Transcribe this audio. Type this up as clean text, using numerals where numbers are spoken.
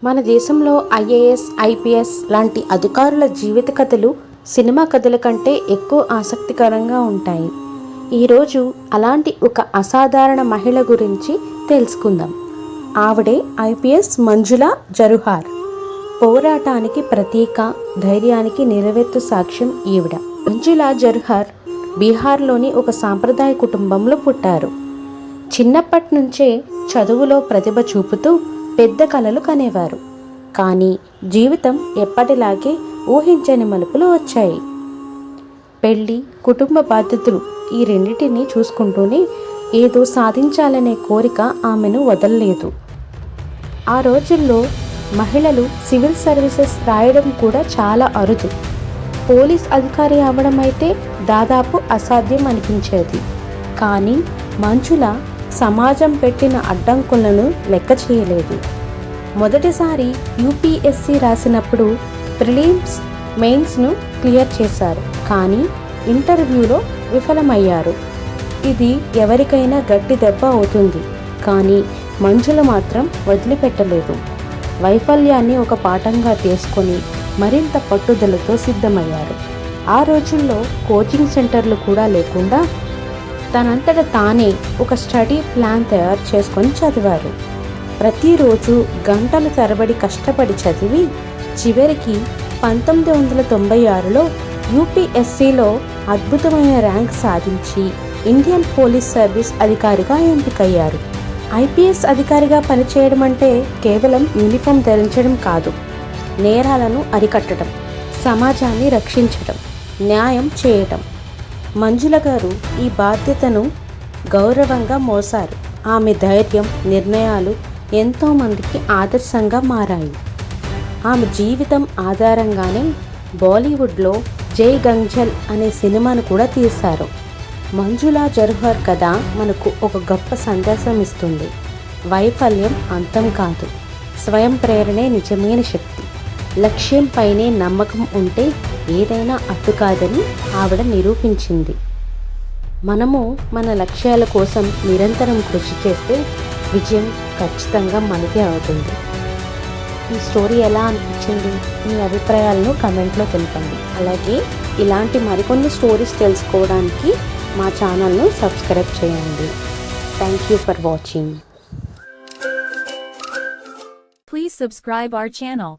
మన దేశంలో IAS, IPS లాంటి అధికారుల జీవిత కథలు సినిమా కథల కంటే ఎక్కువ ఆసక్తికరంగా ఉంటాయి. ఈరోజు అలాంటి ఒక అసాధారణ మహిళ గురించి తెలుసుకుందాం. ఆవిడే ఐపీఎస్ మంజుల జరుహార్. పోరాటానికి ప్రతీక, ధైర్యానికి నిలవెత్తు సాక్ష్యం ఈవిడ. మంజుల జరుహార్ బీహార్లోని ఒక సాంప్రదాయ కుటుంబంలో పుట్టారు. చిన్నప్పటి నుంచే చదువులో ప్రతిభ చూపుతూ పెద్ద కలలు కనేవారు. కానీ జీవితం ఎప్పటిలాగే ఊహించని మలుపులు వచ్చాయి. పెళ్ళి, కుటుంబ బాధ్యతలు ఈ రెండింటినీ చూసుకుంటూనే ఏదో సాధించాలనే కోరిక ఆమెను వదలలేదు. ఆ రోజుల్లో మహిళలు సివిల్ సర్వీసెస్ రాయడం కూడా చాలా అరుదు. పోలీస్ అధికారి అవ్వడం అయితే దాదాపు అసాధ్యం అనిపించేది. కానీ మంజుల సమాజం పెట్టిన అడ్డంకులను లెక్క చేయలేదు. మొదటిసారి యూపీఎస్సీ రాసినప్పుడు ప్రిలిమ్స్, మెయిన్స్ను క్లియర్ చేశారు. కానీ ఇంటర్వ్యూలో విఫలమయ్యారు. ఇది ఎవరికైనా గట్టి దెబ్బ అవుతుంది. కానీ మంజుల మాత్రం వదిలిపెట్టలేదు. వైఫల్యాన్ని ఒక పాఠంగా తీసుకొని మరింత పట్టుదలతో సిద్ధమయ్యారు. ఆ రోజుల్లో కోచింగ్ సెంటర్లు కూడా లేకుండా తనంతట తానే ఒక స్టడీ ప్లాన్ తయారు చేసుకొని చదివారు. ప్రతిరోజు గంటల తరబడి కష్టపడి చదివి చివరికి 1996లో యూపీఎస్సీలో అద్భుతమైన ర్యాంక్ సాధించి ఇండియన్ పోలీస్ సర్వీస్ అధికారిగా ఎంపికయ్యారు. ఐపీఎస్ అధికారిగా పనిచేయడం అంటే కేవలం యూనిఫామ్ ధరించడం కాదు. నేరాలను అరికట్టడం, సమాజాన్ని రక్షించడం, న్యాయం చేయటం. మంజుల గారు ఈ బాధ్యతను గౌరవంగా మోసారు. ఆమె ధైర్యం, నిర్ణయాలు ఎంతోమందికి ఆదర్శంగా మారాయి. ఆమె జీవితం ఆధారంగానే బాలీవుడ్లో జై గంజల్ అనే సినిమాను కూడా తీశారు. మంజుల జరుహార్ కథ మనకు ఒక గొప్ప సందేశం ఇస్తుంది. వైఫల్యం అంతం కాదు, స్వయం ప్రేరణే నిజమైన శక్తి. లక్ష్యంపైనే నమ్మకం ఉంటే ఏదైనా అడ్డు కాదని ఆవిడ నిరూపించింది. మనము మన లక్ష్యాల కోసం నిరంతరం కృషి చేస్తే విజయం ఖచ్చితంగా మనకే అవుతుంది. ఈ స్టోరీ ఎలా అనిపించింది? మీ అభిప్రాయాలను కమెంట్లో తెలపండి. అలాగే ఇలాంటి మరికొన్ని స్టోరీస్ తెలుసుకోవడానికి మా ఛానల్ను సబ్స్క్రైబ్ చేయండి. Thank you for watching. Please subscribe our channel.